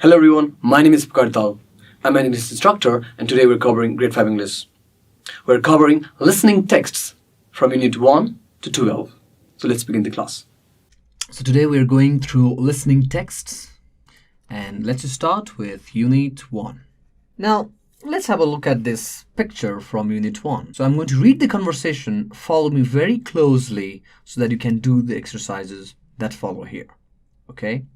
Hello everyone, my name is Pukar Dhital. I'm an English instructor and today we're covering Grade 5 English. We're covering listening texts from Unit 1 to 12. So let's begin the class. So today we're going through listening texts and let's start with Unit 1. Now, let's have a look at this picture from Unit 1. So I'm going to read the conversation, follow me very closely so that you can do the exercises that follow here. Okay?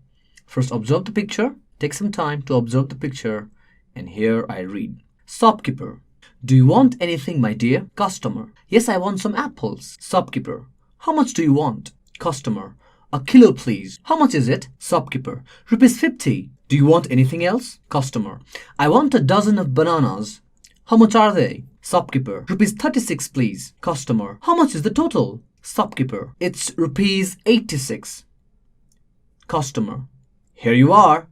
First, observe the picture. Take some time to observe the picture, and here I read. Shopkeeper. Do you want anything, my dear? Customer. Yes, I want some apples. Shopkeeper. How much do you want? Customer. A kilo, please. How much is it? Shopkeeper. Rupees 50. Do you want anything else? Customer. I want a dozen of bananas. How much are they? Shopkeeper. Rupees 36, please. Customer. How much is the total? Shopkeeper. It's rupees 86. Customer. Here you are.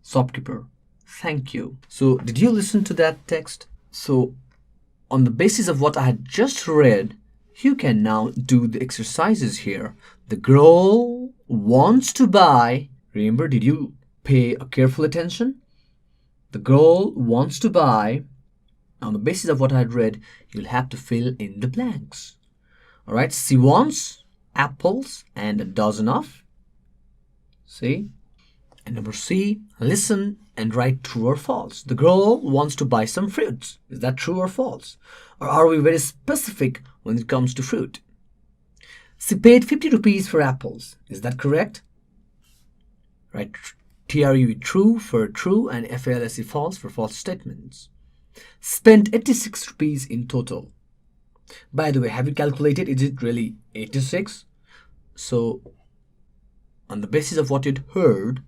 Shopkeeper. Thank you. So, did you listen to that text? So, on the basis of what I had just read, you can now do the exercises here. The girl wants to buy. Remember, did you pay a careful attention? The girl wants to buy. On the basis of what I had read, you'll have to fill in the blanks. All right, she wants apples and a dozen of. See? And number C, listen and write true or false. The girl wants to buy some fruits. Is that true or false? Or are we very specific when it comes to fruit? She paid 50 rupees for apples. Is that correct? Right. TRU true for true and FALSE false for false statements. Spent 86 rupees in total. By the way, have you calculated? Is it really 86? So, on the basis of what you'd heard,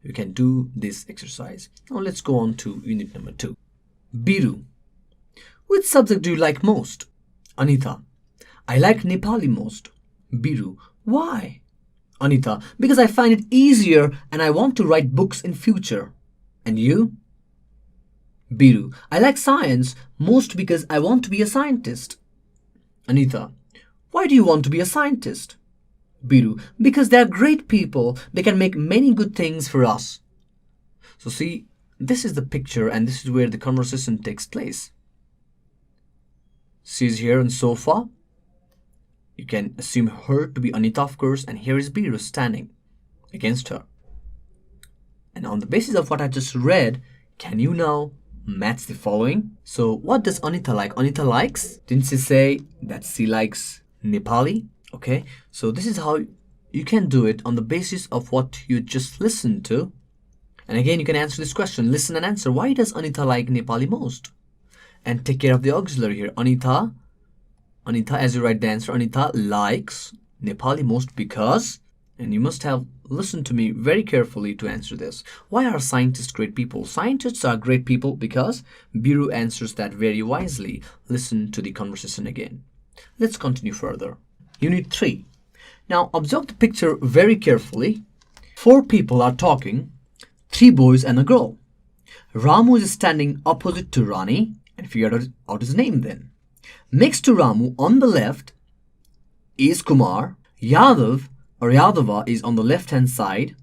you can do this exercise. Now let's go on to unit number 2. Biru. Which subject do you like most? Anita. I like Nepali most. Biru. Why? Anita. Because I find it easier and I want to write books in future. And you? Biru. I like science most because I want to be a scientist. Anita. Why do you want to be a scientist? Biru. Because they are great people. They can make many good things for us. So see, this is the picture and this is where the conversation takes place. She's here on sofa. You can assume her to be Anita, of course, and here is Biru standing against her. And on the basis of what I just read, can you now match the following? So what does Anita like? Anita likes, didn't she say that she likes Nepali? Okay, so this is how you can do it on the basis of what you just listened to. And again, you can answer this question. Listen and answer. Why does Anita like Nepali most? And take care of the auxiliary here. Anita, as you write the answer, Anita likes Nepali most because, and you must have listened to me very carefully to answer this. Why are scientists great people? Scientists are great people because Biru answers that very wisely. Listen to the conversation again. Let's continue further. Unit 3. Now observe the picture very carefully. 4 people are talking, 3 boys and a girl. Ramu is standing opposite to Rani and figure out his name then. Next to Ramu on the left is Kumar. Yadav or Yadava is on the left hand side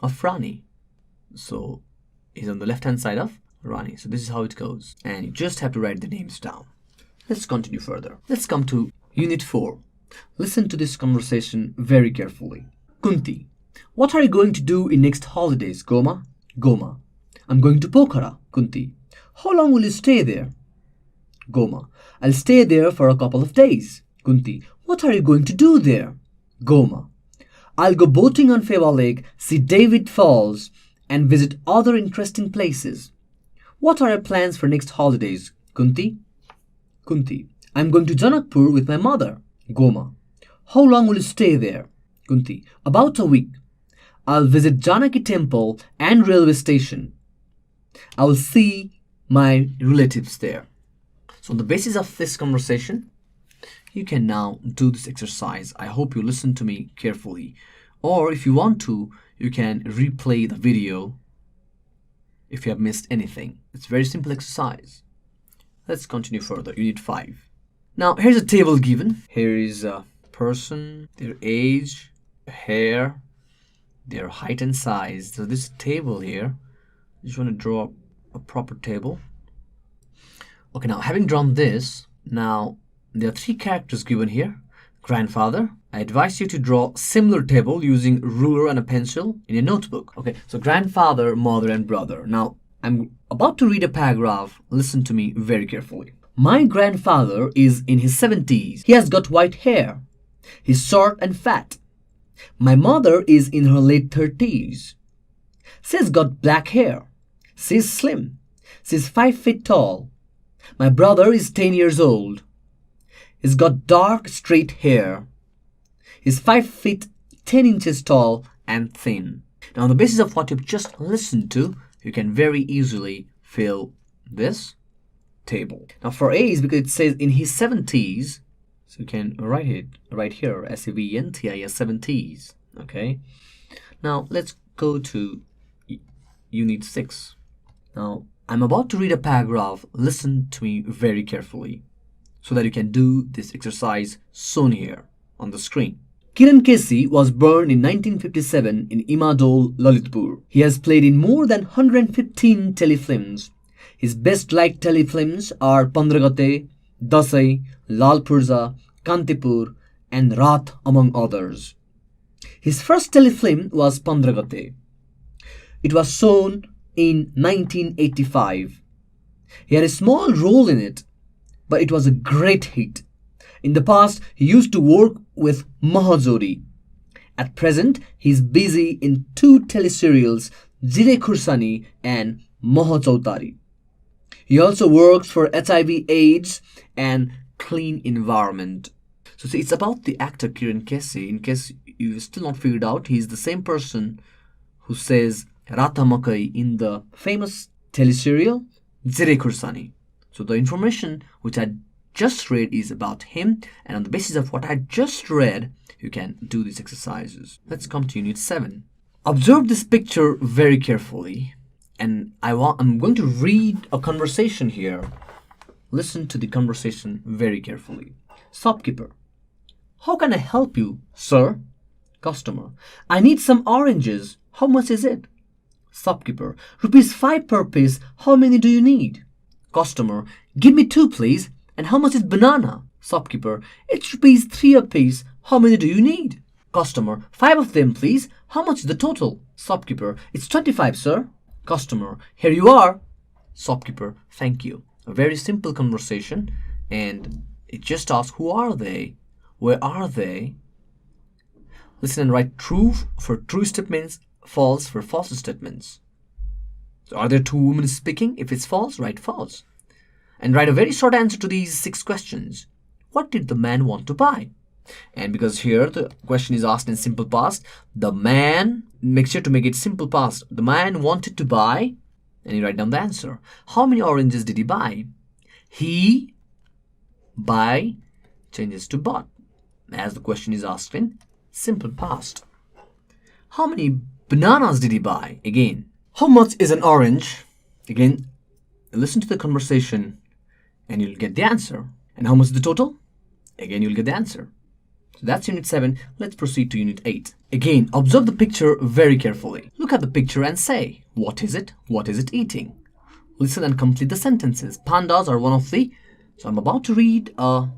of Rani. So he's on the left hand side of Rani. So this is how it goes. And you just have to write the names down. Let's continue further. Let's come to Unit 4. Listen to this conversation very carefully. Kunti. What are you going to do in next holidays, Goma? Goma. I'm going to Pokhara, Kunti. How long will you stay there? Goma. I'll stay there for a couple of days. Kunti. What are you going to do there? Goma. I'll go boating on Fewa Lake, see David Falls, and visit other interesting places. What are your plans for next holidays, Kunti? Kunti. I'm going to Janakpur with my mother. Goma. How long will you stay there? Kunti. About a week. I'll visit Janaki Temple and railway station. I will see my relatives there. So on the basis of this conversation, you can now do this exercise. I hope you listen to me carefully. Or if you want to, you can replay the video if you have missed anything. It's a very simple exercise. Let's continue further. Unit 5. Now, here's a table given. Here is a person, their age, hair, their height and size. So this table here, I just want to draw a proper table. Okay, now having drawn this, now there are 3 characters given here. Grandfather. I advise you to draw similar table using ruler and a pencil in your notebook. Okay, so grandfather, mother, and brother. Now, I'm about to read a paragraph. Listen to me very carefully. My grandfather is in his 70s. He has got white hair. He's short and fat. My mother is in her late 30s. She's got black hair. She's slim. She's 5 feet tall. My brother is 10 years old. He's got dark, straight hair. He's 5 feet 10 inches tall and thin. Now, on the basis of what you've just listened to, you can very easily fill this table. Now, for A is because it says in his 70s, so you can write it right here, SEVENTIS, 70s. Okay. Now, let's go to Unit 6. Now, I'm about to read a paragraph. Listen to me very carefully so that you can do this exercise shown here on the screen. Kiran Kessi was born in 1957 in Imadol, Lalitpur. He has played in more than 115 telefilms. His best liked telefilms are Pandragate, Dasai, Lal Purza, Kantipur, and Raat, among others. His first telefilm was Pandragate. It was shown in 1985. He had a small role in it, but it was a great hit. In the past, he used to work with Mahajodi. At present, he is busy in 2 teleserials, Jire Khursani and Mahachautari. He also works for HIV/AIDS and Clean Environment. So see, it's about the actor Kiran Kessi. In case you still not figured out, he's the same person who says Rata Makai in the famous teleserial Jire Khursani. So the information which I just read is about him, and on the basis of what I just read, you can do these exercises. Let's come to Unit 7. Observe this picture very carefully, and I'm going to read a conversation here. Listen to the conversation very carefully. Shopkeeper: how can I help you, sir? Customer: I need some oranges. How much is it? Shopkeeper: ₹5 per piece. How many do you need? Customer: give me 2, please. And how much is banana? Shopkeeper: it's ₹3 a piece. How many do you need? Customer: 5 of them, please. How much is the total? Shopkeeper: it's 25, sir. Customer: here you are. Shopkeeper: thank you. A very simple conversation, and it just asks who are they? Where are they? Listen and write true for true statements, false for false statements. So are there 2 women speaking? If it's false, write false. And write a very short answer to these 6 questions. What did the man want to buy? And because here the question is asked in simple past, the man, make sure to make it simple past. The man wanted to buy, and you write down the answer. How many oranges did he buy? He, buy, changes to bought, as the question is asked in simple past. How many bananas did he buy? Again. How much is an orange? Again, listen to the conversation and you'll get the answer. And how much is the total? Again, you'll get the answer. So that's Unit 7. Let's proceed to Unit 8. Again, observe the picture very carefully. Look at the picture and say, what is it? What is it eating? Listen and complete the sentences. Pandas are one of the... So I'm about to read a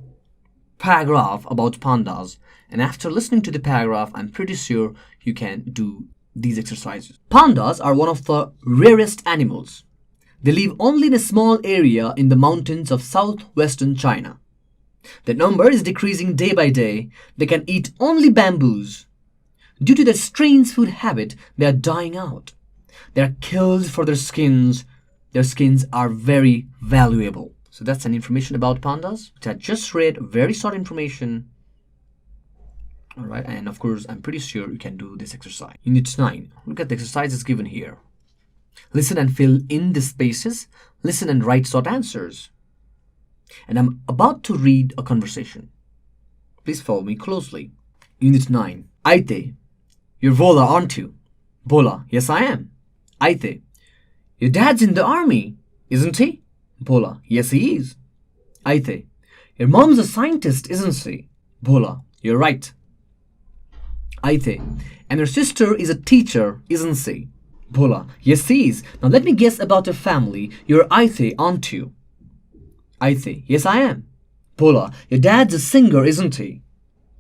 paragraph about pandas. And after listening to the paragraph, I'm pretty sure you can do these exercises. Pandas are one of the rarest animals. They live only in a small area in the mountains of southwestern China. Their number is decreasing day by day. They can eat only bamboos. Due to their strange food habit, they are dying out. They are killed for their skins. Their skins are very valuable. So that's an information about pandas, which I just read. Very short information. Alright, and of course, I'm pretty sure you can do this exercise. Unit 9. Look at the exercises given here. Listen and fill in the spaces. Listen and write short answers. And I'm about to read a conversation. Please follow me closely. Unit 9. Aite, you're Vola, aren't you? Bola, yes I am. Aite, your dad's in the army, isn't he? Bola, yes he is. Aite, your mom's a scientist, isn't she? Bola, you're right. Aithe. And your sister is a teacher, isn't she? Bhola. Yes, she is. Now let me guess about your family. You're Aithe, aren't you? Aithe. Yes, I am. Bhola. Your dad's a singer, isn't he?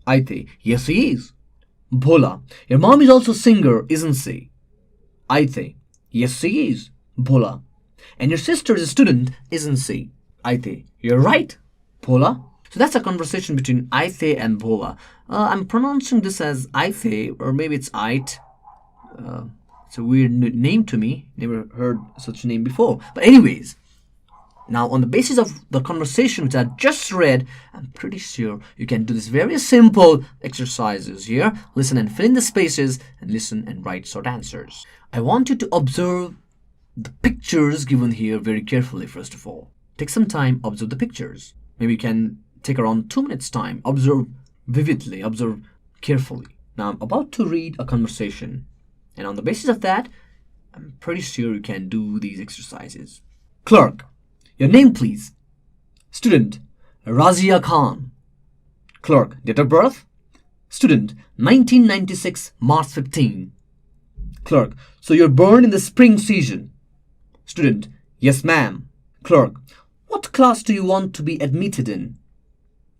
Aithe. Yes, he is. Bhola. Your mom is also a singer, isn't she? Aithe. Yes, she is. Bhola. And your sister is a student, isn't she? Aithe. You're right. Bhola. So that's a conversation between Aithe and Bhola. I'm pronouncing this as Aithe, or maybe it's Ait. It's a weird name to me. Never heard such a name before. But anyways, now on the basis of the conversation which I just read, I'm pretty sure you can do this very simple exercises here. Listen and fill in the spaces, and listen and write short answers. I want you to observe the pictures given here very carefully first of all. Take some time, observe the pictures. Maybe you can take around 2 minutes time. Observe vividly, observe carefully. Now I'm about to read a conversation, and on the basis of that, I'm pretty sure you can do these exercises. Clerk. Your name, please. Student. Razia Khan. Clerk. Date of birth? Student. 1996, March 15. Clerk. So you're born in the spring season? Student. Yes, ma'am. Clerk. What class do you want to be admitted in?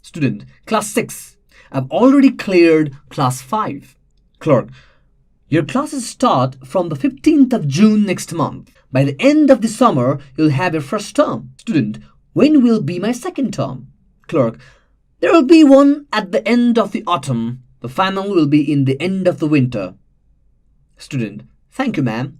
Student. Class 6. I've already cleared class 5. Clerk. Your classes start from the 15th of June next month. By the end of the summer, you'll have your first term. Student. When will be my second term? Clerk. There will be one at the end of the autumn. The final will be in the end of the winter. Student. Thank you, ma'am.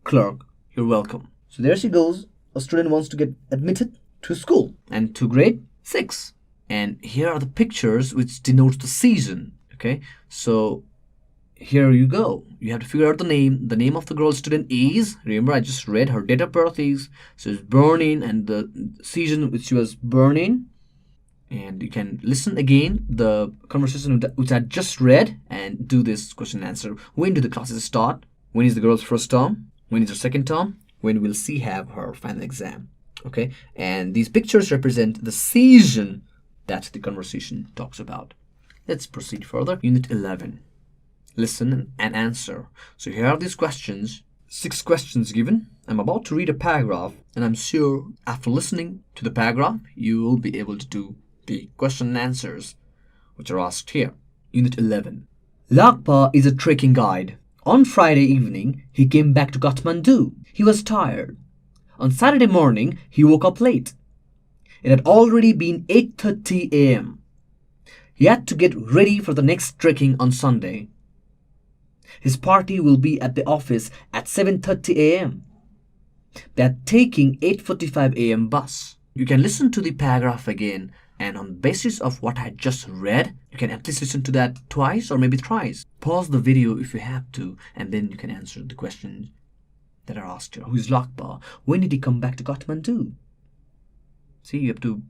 Clerk. You're welcome. So there she goes. A student wants to get admitted to school and to grade 6. And here are the pictures which denotes the season. Okay, so here you go. You have to figure out the name. The name of the girl student is, remember I just read her date of birth is, so it's born in, and the season which she was born in. And you can listen again the conversation which I just read and do this question and answer. When do the classes start? When is the girl's first term? When is her second term? When will she have her final exam? Okay, and these pictures represent the season that the conversation talks about. Let's proceed further. Unit 11. Listen and answer. So here are these questions. 6 questions given. I'm about to read a paragraph, and I'm sure after listening to the paragraph, you will be able to do the question and answers which are asked here. Unit 11. Lakpa is a trekking guide. On Friday evening, he came back to Kathmandu. He was tired. On Saturday morning, he woke up late. It had already been 8:30 a.m. He had to get ready for the next trekking on Sunday. His party will be at the office at 7:30 a.m. They're taking 8:45 a.m. bus. You can listen to the paragraph again, and on the basis of what I just read, you can at least listen to that twice or maybe thrice. Pause the video if you have to, and then you can answer the questions that are asked here. Who is Lakpa? When did he come back to Kathmandu? See, you have to,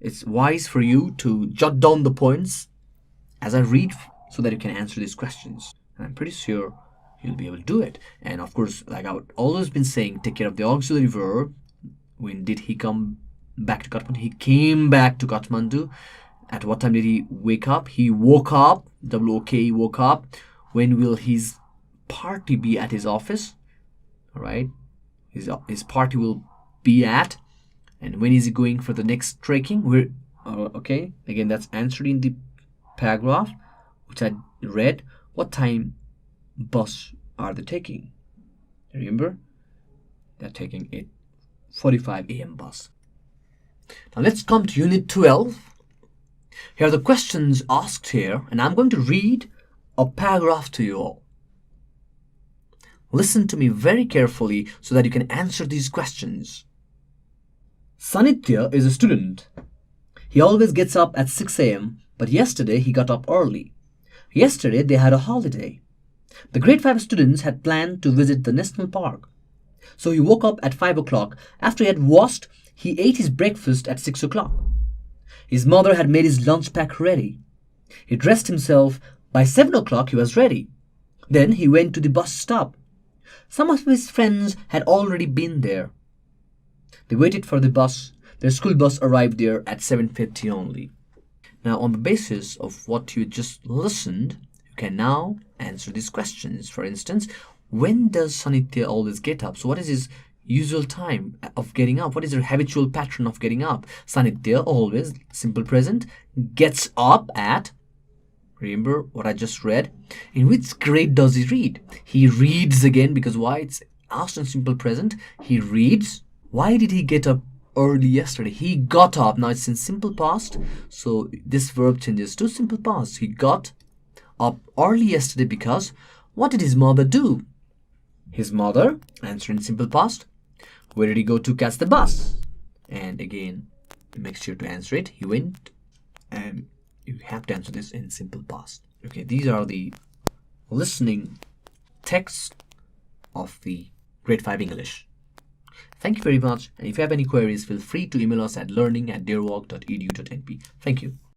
it's wise for you to jot down the points as I read so that you can answer these questions. And I'm pretty sure you'll be able to do it. And of course, like I've always been saying, take care of the auxiliary verb. When did he come back to Kathmandu? He came back to Kathmandu. At what time did he wake up? He woke up. W-O-K, he woke up. When will his party be at his office? All right. His party will be at. And when is he going for the next trekking? Okay. Again, that's answered in the paragraph which I read. What time bus are they taking? Remember? They're taking 8:45 a.m. bus. Now let's come to Unit 12. Here are the questions asked here, and I'm going to read a paragraph to you all. Listen to me very carefully so that you can answer these questions. Sanitya is a student. He always gets up at 6 a.m., but yesterday he got up early. Yesterday they had a holiday. The grade 5 students had planned to visit the national park. So he woke up at 5 o'clock. After he had washed, he ate his breakfast at 6 o'clock. His mother had made his lunch pack ready. He dressed himself. By 7 o'clock he was ready. Then he went to the bus stop. Some of his friends had already been there. They waited for the bus. Their school bus arrived there at 7:50 only. Now, on the basis of what you just listened, you can now answer these questions. For instance, when does Sanitya always get up? So what is his usual time of getting up? What is her habitual pattern of getting up? Sanitya always, simple present, gets up at, remember what I just read? In which grade does he read? He reads again, because why? It's asked in simple present. He reads. Why did he get up early yesterday? He got up. Now it's in simple past, so this verb changes to simple past. He got up early yesterday because what did his mother do? His mother, answer in simple past. Where did he go to catch the bus? And again, make sure to answer it. He went, and you have to answer this in simple past. Okay, these are the listening texts of the Grade 5 English. Thank you very much. And if you have any queries, feel free to email us at learning@deerwalk.edu.np. Thank you.